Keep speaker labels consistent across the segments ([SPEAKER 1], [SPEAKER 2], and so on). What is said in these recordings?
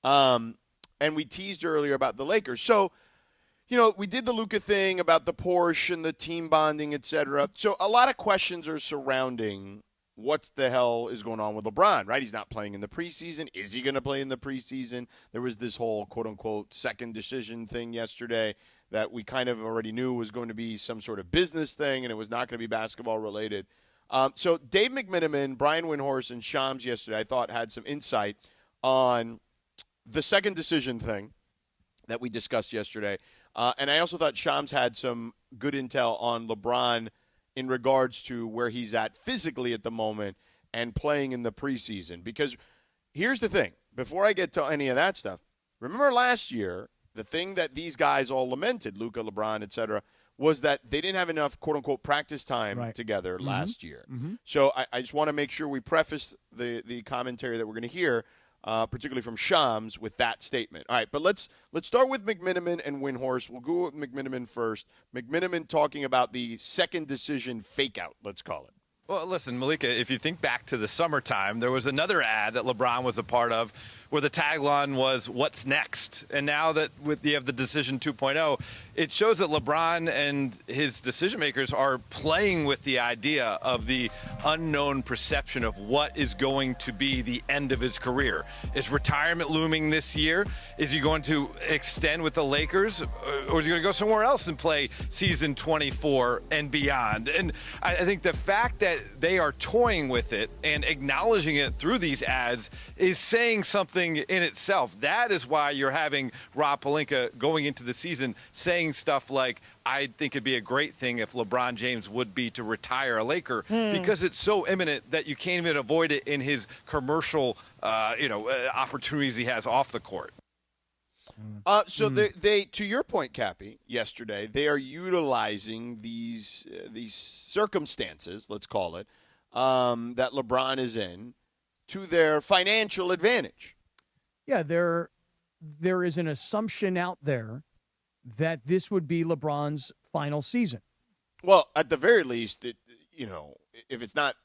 [SPEAKER 1] And we teased earlier about the Lakers. So, we did the Luka thing about the Porsche and the team bonding, et cetera. So a lot of questions are surrounding what the hell is going on with LeBron, right? He's not playing in the preseason. Is he going to play in the preseason? There was this whole quote-unquote second decision thing yesterday that we kind of already knew was going to be some sort of business thing, and it was not going to be basketball related. So Dave McMenamin, Brian Windhorst, and Shams yesterday, I thought, had some insight on the second decision thing that we discussed yesterday. And I also thought Shams had some good intel on LeBron in regards to where he's at physically at the moment and playing in the preseason. Because here's the thing. Before I get to any of that stuff, remember last year, the thing that these guys all lamented, Luka, LeBron, et cetera, was that they didn't have enough, quote-unquote, practice time together last year. So I just want to make sure we preface the commentary that we're going to hear, particularly from Shams, with that statement. All right, but let's start with McMenamin and Windhorst. We'll go with McMenamin first. McMenamin talking about the second decision fake-out, let's call it.
[SPEAKER 2] Well, listen, Malika, if you think back to the summertime, there was another ad that LeBron was a part of where the tagline was, "What's next?" And now that you have the Decision 2.0, it shows that LeBron and his decision makers are playing with the idea of the unknown perception of what is going to be the end of his career. Is retirement looming this year? Is he going to extend with the Lakers? Or is he going to go somewhere else and play season 24 and beyond? And I think the fact that they are toying with it and acknowledging it through these ads is saying something in itself. That is why you're having Rob Pelinka going into the season saying stuff like, I think it'd be a great thing if LeBron James would be to retire a Laker, because it's so imminent that you can't even avoid it in his commercial opportunities he has off the court.
[SPEAKER 1] So they, to your point, Cappy, yesterday, they are utilizing these circumstances, let's call it, that LeBron is in, to their financial advantage.
[SPEAKER 3] Yeah, there is an assumption out there that this would be LeBron's final season.
[SPEAKER 1] Well, at the very least, if it's not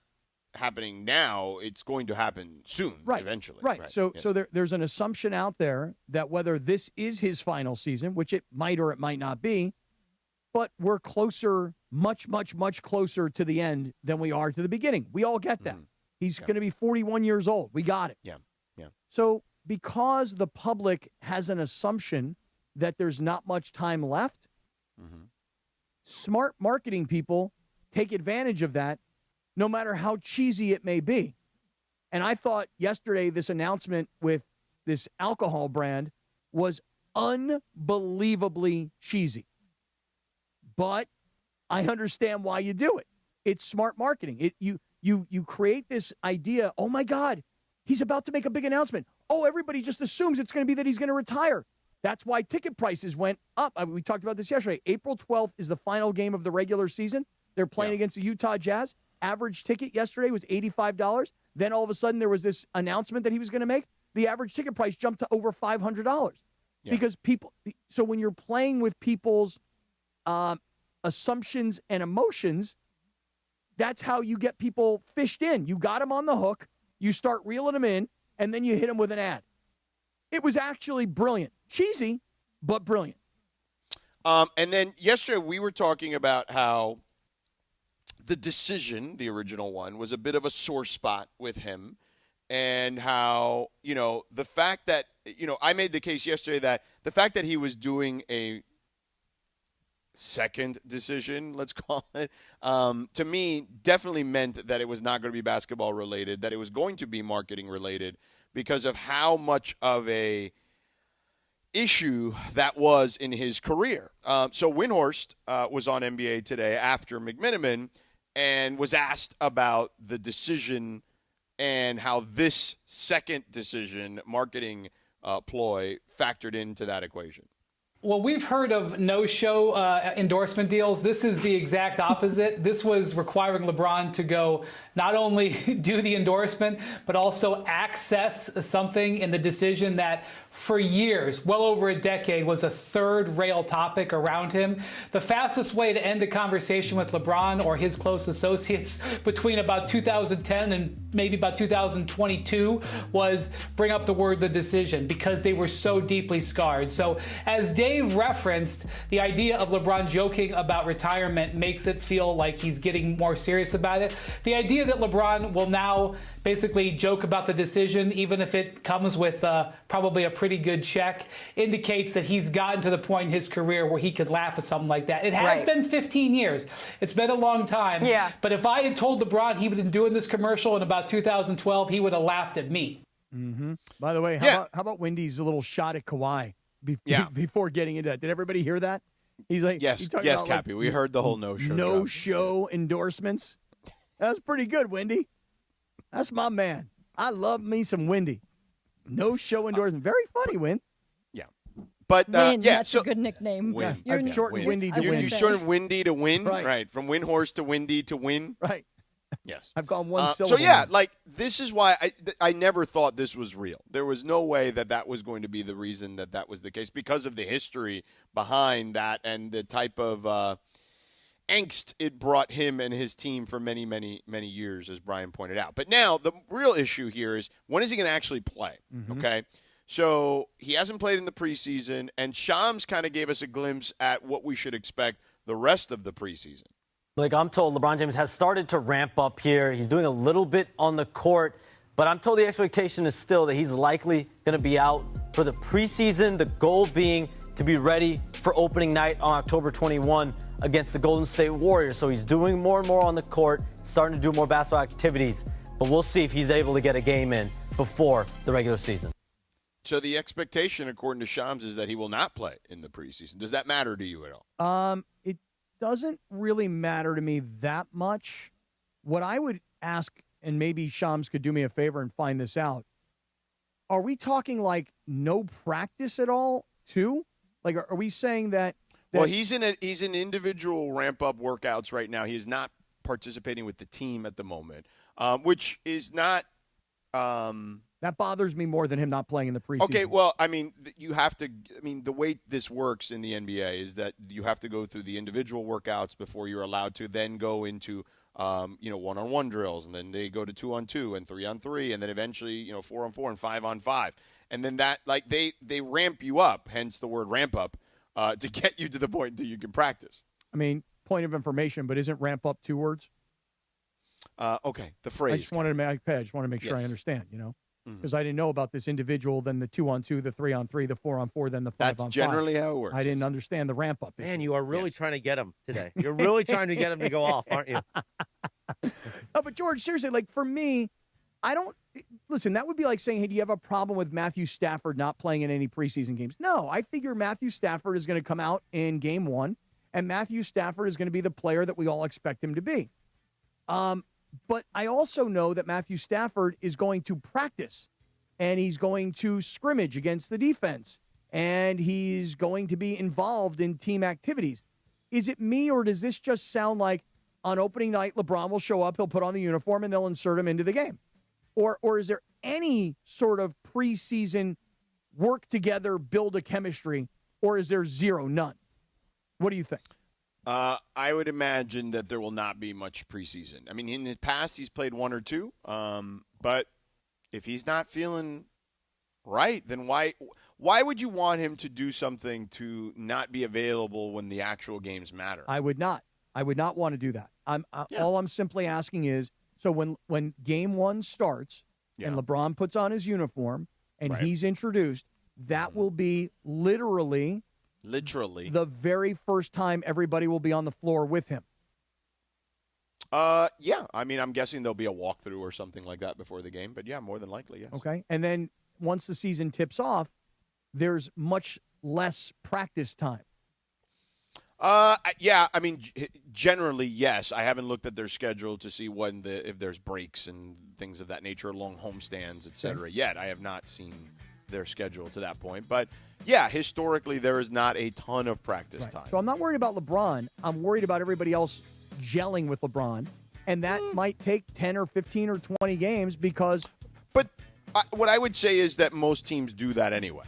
[SPEAKER 1] happening now, it's going to happen soon, eventually.
[SPEAKER 3] Right. So there's an assumption out there that whether this is his final season, which it might or it might not be, but we're closer, much, much, much closer to the end than we are to the beginning. We all get that. He's going to be 41 years old. We got it.
[SPEAKER 1] Yeah.
[SPEAKER 3] So because the public has an assumption that there's not much time left, smart marketing people take advantage of that, no matter how cheesy it may be. And I thought yesterday this announcement with this alcohol brand was unbelievably cheesy. But I understand why you do it. It's smart marketing. You create this idea, oh, my God, he's about to make a big announcement. Oh, everybody just assumes it's going to be that he's going to retire. That's why ticket prices went up. We talked about this yesterday. April 12th is the final game of the regular season. They're playing against the Utah Jazz. Average ticket yesterday was $85. Then all of a sudden there was this announcement that he was going to make. The average ticket price jumped to over $500 because people. So when you're playing with people's assumptions and emotions, that's how you get people fished in. You got them on the hook. You start reeling them in, and then you hit them with an ad. It was actually brilliant. Cheesy, but brilliant.
[SPEAKER 1] And then yesterday we were talking about how the decision, the original one, was a bit of a sore spot with him, and how, the fact that, I made the case yesterday that the fact that he was doing a second decision, let's call it, to me definitely meant that it was not going to be basketball related, that it was going to be marketing related because of how much of a issue that was in his career. So Windhorst was on NBA Today after McMenamin and was asked about the decision and how this second decision, marketing ploy, factored into that equation.
[SPEAKER 4] Well, we've heard of no-show endorsement deals. This is the exact opposite. This was requiring LeBron to go not only do the endorsement, but also access something in the decision that for years, well over a decade, was a third rail topic around him. The fastest way to end a conversation with LeBron or his close associates between about 2010 and maybe about 2022 was bring up the word the decision, because they were so deeply scarred. So as Dave referenced, the idea of LeBron joking about retirement makes it feel like he's getting more serious about it. The idea that LeBron will now basically joke about the decision, even if it comes with probably a pretty good check, indicates that he's gotten to the point in his career where he could laugh at something like that. It has been 15 years. It's been a long time. Yeah. But if I had told LeBron he would have been doing this commercial in about 2012, he would have laughed at me.
[SPEAKER 3] Mm-hmm. By the way, how about Wendy's little shot at Kawhi before getting into that? Did everybody hear that? He's like,
[SPEAKER 1] yes, Cappy. We heard the whole
[SPEAKER 3] no-show endorsements. That's pretty good, Wendy. That's my man. I love me some Wendy. No-show endorsement. Very funny, Win.
[SPEAKER 1] Yeah. But,
[SPEAKER 5] that's a good nickname.
[SPEAKER 1] Win.
[SPEAKER 3] I've shortened Wendy to Win.
[SPEAKER 1] You shortened Windy to Win?
[SPEAKER 3] Right.
[SPEAKER 1] From Windhorst to Windy to Win?
[SPEAKER 3] Right.
[SPEAKER 1] Yes.
[SPEAKER 3] I've gone one syllable.
[SPEAKER 1] So, yeah, this is why I never thought this was real. There was no way that was going to be the reason that was the case, because of the history behind that and the type of angst it brought him and his team for many, many, many years, as Brian pointed out. But now the real issue here is, when is he going to actually play? Mm-hmm. Okay. So he hasn't played in the preseason, and Shams kind of gave us a glimpse at what we should expect the rest of the preseason.
[SPEAKER 6] Like I'm told, LeBron James has started to ramp up here. He's doing a little bit on the court, but I'm told the expectation is still that he's likely going to be out for the preseason, the goal being to be ready for opening night on October 21 against the Golden State Warriors. So he's doing more and more on the court, starting to do more basketball activities, but we'll see if he's able to get a game in before the regular season.
[SPEAKER 1] So the expectation, according to Shams, is that he will not play in the preseason. Does that matter to you at all?
[SPEAKER 3] It doesn't really matter to me that much. What I would ask, and maybe Shams could do me a favor and find this out, are we talking like no practice at all too? Like, are we saying that
[SPEAKER 1] well, he's in individual ramp-up workouts right now. He is not participating with the team at the moment, which is not
[SPEAKER 3] that bothers me more than him not playing in the preseason.
[SPEAKER 1] Okay, well, I mean, you have to – I mean, the way this works in the NBA is that you have to go through the individual workouts before you're allowed to then go into, one-on-one drills, and then they go to 2-on-2 and 3-on-3, and then eventually, 4-on-4 and 5-on-5. And then that – like, they ramp you up, hence the word ramp up, to get you to the point that you can practice.
[SPEAKER 3] I mean, point of information, but isn't ramp up 2 words?
[SPEAKER 1] Okay, the phrase.
[SPEAKER 3] I just wanted to make sure I understand, because I didn't know about this individual, then the 2-on-2, the 3-on-3, the 4-on-4 then the 5-on-5.
[SPEAKER 1] That's generally how it works.
[SPEAKER 3] I didn't understand the ramp-up issue.
[SPEAKER 7] Man, you are really trying to get him today. You're really trying to get him to go off, aren't you?
[SPEAKER 3] No, but George, seriously, like for me, I don't – listen, that would be like saying, hey, do you have a problem with Matthew Stafford not playing in any preseason games? No, I figure Matthew Stafford is going to come out in game 1, and Matthew Stafford is going to be the player that we all expect him to be. But I also know that Matthew Stafford is going to practice, and he's going to scrimmage against the defense, and he's going to be involved in team activities. Is it me, or does this just sound like on opening night, LeBron will show up, he'll put on the uniform, and they'll insert him into the game? Or is there any sort of preseason work together, build a chemistry, or is there zero, none? What do you think?
[SPEAKER 1] I would imagine that there will not be much preseason. I mean, in the past, he's played 1 or 2. But if he's not feeling right, then why would you want him to do something to not be available when the actual games matter?
[SPEAKER 3] I would not want to do that. All I'm simply asking is, so when game 1 starts and LeBron puts on his uniform and he's introduced, that will be literally the very first time everybody will be on the floor with him.
[SPEAKER 1] Yeah. I mean, I'm guessing there'll be a walkthrough or something like that before the game. But, yeah, more than likely, yes.
[SPEAKER 3] Okay. And then once the season tips off, there's much less practice time.
[SPEAKER 1] Yeah, I mean, generally, yes. I haven't looked at their schedule to see if there's breaks and things of that nature, long homestands, et cetera, yet. I have not seen their schedule to that point. But, yeah, historically, there is not a ton of practice time.
[SPEAKER 3] So I'm not worried about LeBron. I'm worried about everybody else gelling with LeBron. And that might take 10 or 15 or 20 games because.
[SPEAKER 1] But what I would say is that most teams do that anyway.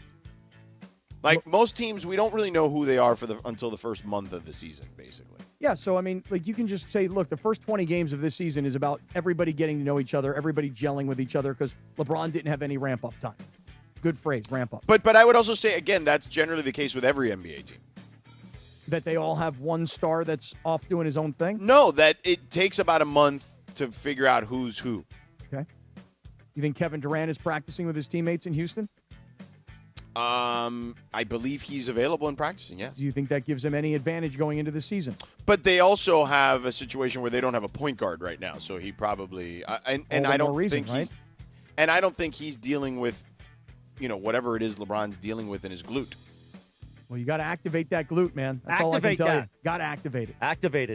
[SPEAKER 1] Like most teams, we don't really know who they are until the first month of the season, basically.
[SPEAKER 3] Yeah, so I mean, like you can just say, look, the first 20 games of this season is about everybody getting to know each other, everybody gelling with each other because LeBron didn't have any ramp-up time. Good phrase, ramp up.
[SPEAKER 1] But I would also say, again, that's generally the case with every NBA team.
[SPEAKER 3] That they all have one star that's off doing his own thing?
[SPEAKER 1] No, that it takes about a month to figure out who's who.
[SPEAKER 3] Okay. You think Kevin Durant is practicing with his teammates in Houston?
[SPEAKER 1] I believe he's available and practicing, yes.
[SPEAKER 3] Do you think that gives him any advantage going into the season?
[SPEAKER 1] But they also have a situation where they don't have a point guard right now, so he probably and I don't think he's and I don't think he's dealing with whatever it is LeBron's dealing with in his glute.
[SPEAKER 3] Well, you got to activate that glute, man. That's all I can tell you. Got to activate it.
[SPEAKER 7] Activate it.